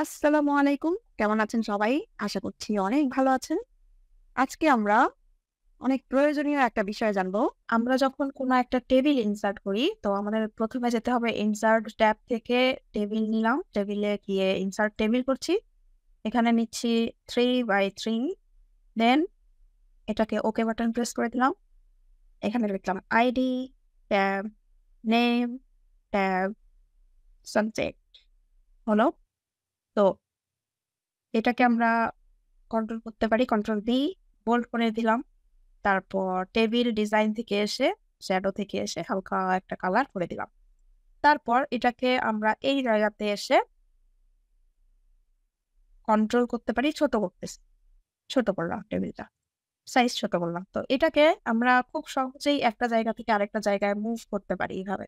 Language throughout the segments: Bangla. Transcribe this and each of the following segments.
আসসালামু আলাইকুম। কেমন আছেন সবাই? আশা করছি অনেক ভালো আছেন। আজকে আমরা অনেক প্রয়োজনীয় একটা বিষয় জানবো। আমরা যখন কোনো একটা টেবিল ইনসার্ট করি, তো আমাদের ১ম এ যেতে হবে ইনসার্ট ট্যাব থেকে টেবিল নিলাম। টেবিলে গিয়ে ইনসার্ট টেবিল করছি। এখানে নিচ্ছি 3x3 দেন এটাকে ওকে বাটন প্রেস করে দিলাম। এখানে লিখলাম ID, tab, name, tab, subject হলো। তো এটাকে আমরা কন্ট্রোল করতে পারি। কন্ট্রোল ভি বোল্ড করে দিলাম। তারপর টেবিল ডিজাইন থেকে এসে শ্যাডো থেকে এসে হালকা একটা কালার করে দিলাম। তারপর এটাকে আমরা এই জায়গাতে এসে কন্ট্রোল করতে পারি, ছোট করতেছি। ছোট করলাম টেবিলটা। সাইজ ছোট করলাম। তো এটাকে আমরা খুব সহজেই একটা জায়গা থেকে আরেকটা জায়গায় মুভ করতে পারি এভাবে।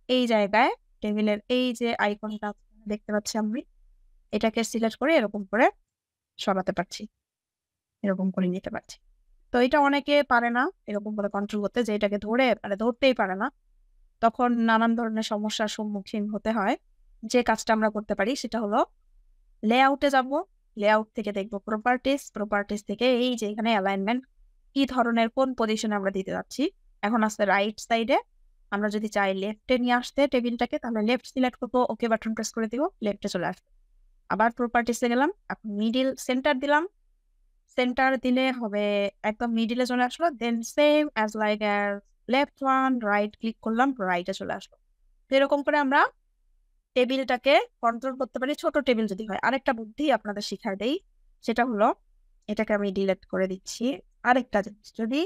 এই জায়গায় টেবিলের এই যে আইকনটা দেখতে পাচ্ছি আমি, এটাকে সিলেক্ট করে এরকম করে সরাতে পারছি। এরকম করে নিতে পারছি। তো এটা অনেকে পারে না এরকম করে কন্ট্রোল করতে, যে এটাকে ধরে মানে ধরতেই পারে না। তখন নানান ধরনের সমস্যার সম্মুখীন হতে হয়। যে কাজটা আমরা করতে পারি সেটা হলো লেআউটে যাব। লেআউট থেকে দেখব প্রপার্টিজ। প্রপার্টিজ থেকে এই যে এখানে অ্যালাইনমেন্ট কি ধরনের কোন পজিশনে আমরা দিতে যাচ্ছি। এখন আছে রাইট সাইডে। আমরা যদি চাই লেফটে নিয়ে আসতে টেবিলটাকে, তাহলে লেফট সিলেক্ট করবো, ওকে বাটন প্রেস করে দিব, লেফটে চলে আসবে। আবার প্রপার্টিসে গেলাম, এখন মিডিল সেন্টার দিলাম। সেন্টার দিলে হবে একদম মিডিলে চলে আসলো। Then same as like as left one right click করলাম, রাইটে চলে আসলো। তো এরকম করে আমরা টেবিলটাকে কন্ট্রোল করতে পারি, ছোট টেবিল যদি হয়। আরেকটা বুদ্ধি আপনাদের শিখাই দেই, সেটা হলো এটাকে আমি ডিলিট করে দিচ্ছি। আরেকটা জিনিস, যদি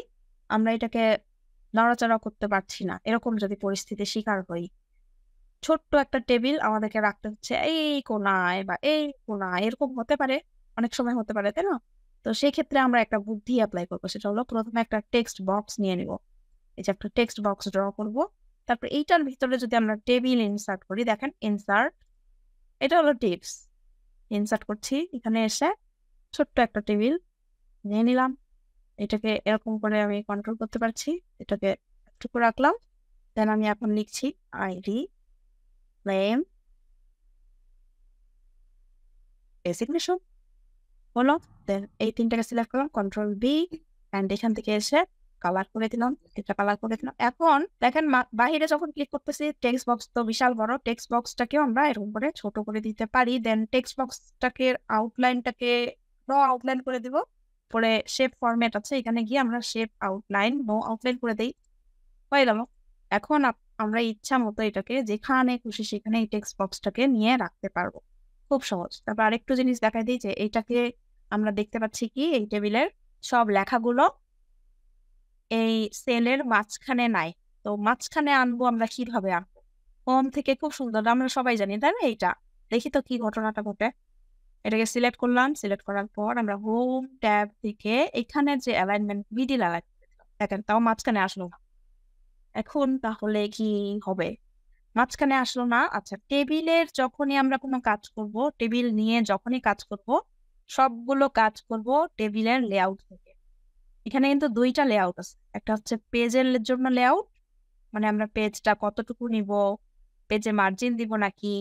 আমরা এটাকে নড়াচড়া করতে পারছি না, এরকম যদি পরিস্থিতির শিকার হই, ছোট্ট একটা টেবিল আমাদেরকে রাখতে হচ্ছে এই কোনায় বা এই কোনায়, এরকম হতে পারে, অনেক সময় হতে পারে, তাই না? তো সেই ক্ষেত্রে আমরা একটা বুদ্ধি অ্যাপ্লাই করবো, সেটা হলো প্রথমে একটা টেক্সট বক্স নিয়ে নিব। এই যে একটা টেক্সট বক্স ড্র করব। তারপর এইটার ভিতরে যদি আমরা টেবিল ইনসার্ট করি, দেখেন ইনসার্ট, এটা হলো টিপস। ইনসার্ট করছি, এখানে এসে ছোট্ট একটা টেবিল নিয়ে নিলাম। এটাকে এরকম করে আমি কন্ট্রোল করতে পারছি। এটাকে একটু রাখলাম। দেন আমি এখন লিখছি আইডি, নেম, ডেজিগনেশন হলো। দেন এই তিনটাকে সিলেক্ট করলাম, কন্ট্রোল বি, অ্যান্ড এখান থেকে এসে কালার করে দিলাম। এটা কালার করে দিলাম। এখন দেখেন বাহিরে যখন ক্লিক করতেছি, টেক্সট বক্স তো বিশাল বড়, টেক্সট বক্সটাকেও আমরা এরকম করে ছোট করে দিতে পারি। দেন টেক্সট বক্সটাকে আউটলাইনটাকে আউটলাইন করে দিব। পরে শেপ ফরম্যাট আছে, এখানে গিয়ে আমরা শেপ আউটলাইন নো আউটলাইন করে দিই, হয়ে গেল। এখন আমরা ইচ্ছা মতো এটাকে যেখানে খুশি সেখানে এই টেক্সট বক্সটাকে নিয়ে রাখতে পারবো। খুব সহজ। তারপর আরেকটু জিনিস দেখাই দিই, যে এইটাকে আমরা দেখতে পাচ্ছি কি এই টেবিলের সব লেখাগুলো এই সেলের মাঝখানে নাই। তো মাঝখানে আনবো আমরা কিভাবে আনবো? হোম থেকে খুব সুন্দর, আমরা সবাই জানি তাই না? এইটা দেখি তো কি ঘটনাটা ঘটে। এটাকে সিলেক্ট করলাম। সিলেক্ট করার পর আমরা হোম ট্যাব থেকে এখানে যে অ্যালাইনমেন্ট মিডিল অ্যালাইন, দেখেন তাও মাঝখানে আসলো না। এখন তাহলে কি হবে? মাঝখানে আসলো না। আচ্ছা, টেবিলের যখনই আমরা কোনো কাজ করব, টেবিল নিয়ে যখনই কাজ করব, সবগুলো কাজ করব টেবিলের লেআউট থেকে। এখানে কিন্তু দুইটা লেআউট আছে। একটা হচ্ছে পেজের জন্য লেআউট, মানে আমরা পেজটা কতটুকু নিব, পেজে মার্জিন দিব নাকি,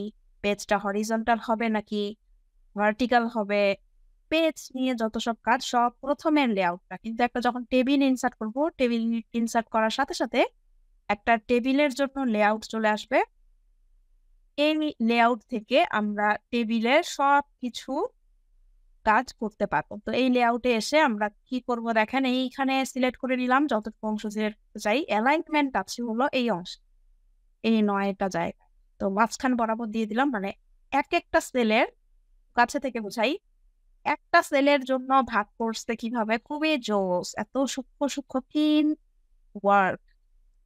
পেজটা হরিজন্টাল হবে নাকি ভার্টিক্যাল হবে, পেজ নিয়ে যত সব কাজ সব প্রথমের লেআউটটা। কিন্তু একটা যখন টেবিল ইনসার্ট করব, টেবিল ইনসার্ট করার সাথে সাথে একটা টেবিলের জন্য লেআউট চলে আসবে। এই লেআউট থেকে আমরা টেবিলের সবকিছু কাজ করতে পারবো। তো এই লেআউটে এসে আমরা কি করব, দেখেন এইখানে সিলেক্ট করে নিলাম যতটুকু অংশ সিলেক্ট করতে চাই। অ্যালাইনমেন্ট আছে হলো এই অংশ, এই ৯টা জায়গা। তো মাঝখান বরাবর দিয়ে দিলাম, মানে এক একটা সেলের কাছে থেকে বোঝাই, একটা সেলের জন্য ভাগ করতে কিভাবে, খুবই জোস, এত সূক্ষ্ম সূক্ষ্ম তিন ওয়ার্ক।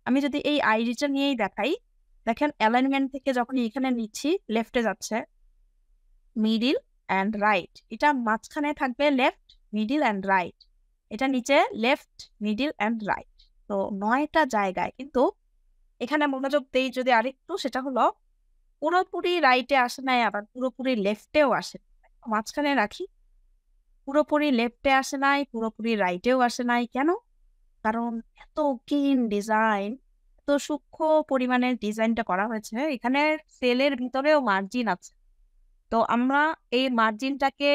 আমি যদি এই আইডিটা নিয়েই দেখাই, দেখেন অ্যালাইনমেন্ট থেকে যখন এখানে নিচ্ছি লেফটে যাচ্ছে, মিডিল অ্যান্ড রাইট, এটা মাঝখানে থাকবে লেফট মিডিল অ্যান্ড রাইট, এটা নিচে লেফট মিডিল অ্যান্ড রাইট। তো ৯টা জায়গায় কিন্তু এখানে মনোযোগ দেই যদি আরেকটু, সেটা হলো পুরোপুরি রাইটে আসে নাই, আবার পুরোপুরি লেফটেও আসে নাই। মাঝখানে রাখি, পুরোপুরি লেফটে আসে নাই, পুরোপুরি রাইটেও আসে নাই। কেন? কারণ এত ক্লিন ডিজাইন, এত সূক্ষ্ম পরিমাণের ডিজাইনটা করা হয়েছে। এখানে সেলের ভিতরেও মার্জিন আছে, তো আমরা এই মার্জিনটাকে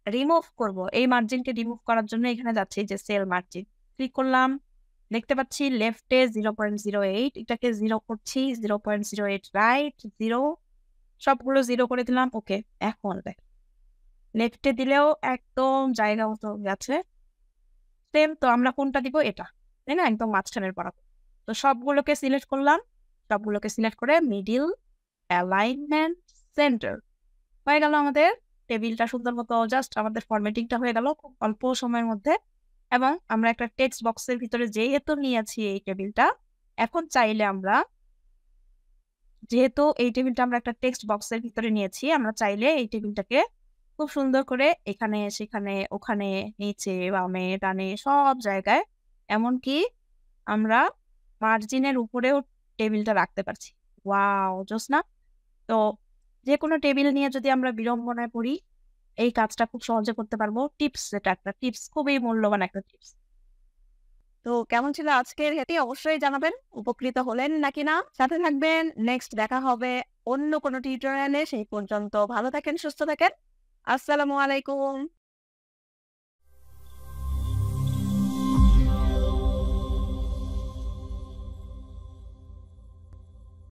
রিমুভ করব। এই মার্জিনকে রিমুভ করার জন্য এখানে যাচ্ছি যে সেল মার্জিন। ক্লিক করলাম। দেখতে পাচ্ছি লেফটে 0.08 এটাকে 0 করছি, 0.08 রাইট, 0 সবগুলো 0 করে দিলাম। ওকে। এখন দেখেন লেফটে দিলেও একদম জায়গা মতো গেছে। সেম তো আমরা কোনটা দিব? এটা। তাই না? একদম মাঝখানের বরাবর। তো সবগুলোকে সিলেক্ট করলাম। সবগুলোকে সিলেক্ট করে মিডল, অ্যালাইনমেন্ট, সেন্টার। হয়ে গেল আমাদের টেবিলটা সুন্দর মতো জাস্ট আমাদের ফরম্যাটিংটা হয়ে গেল খুব অল্প সময়ের মধ্যে। এবং আমরা একটা টেক্সট বক্সের ভিতরে যেহেতু নিয়েছি এই টেবিলটা, এখন চাইলে আমরা যেহেতু এই টেবিলটা আমরা একটা টেক্সট বক্সের ভিতরে নিয়েছি, আমরা চাইলে এই টেবিলটাকে খুব সুন্দর করে এখানে, সেখানে, ওখানে, নিচে, বামে, ডানে সব জায়গায় এমনকি আমরা মার্জিনের উপরেও টেবিলটা রাখতে পারছি। ওয়াও! জোস না? তো যেকোনো টেবিল নিয়ে যদি আমরা বিড়ম্বনায় পড়ি, এই কাজটা খুব সহজে করতে পারবো। টিপস এটা একটা টিপস, খুবই মূল্যবান একটা টিপস। তো কেমন ছিল আজকের হেঁটে অবশ্যই জানাবেন। উপকৃত হলেন নাকি না? সাথে থাকবেন। নেক্সট দেখা হবে অন্য কোনো টিউটোরিয়ালে। সেই পর্যন্ত ভালো থাকেন, সুস্থ থাকেন। আসসালামু আলাইকুম।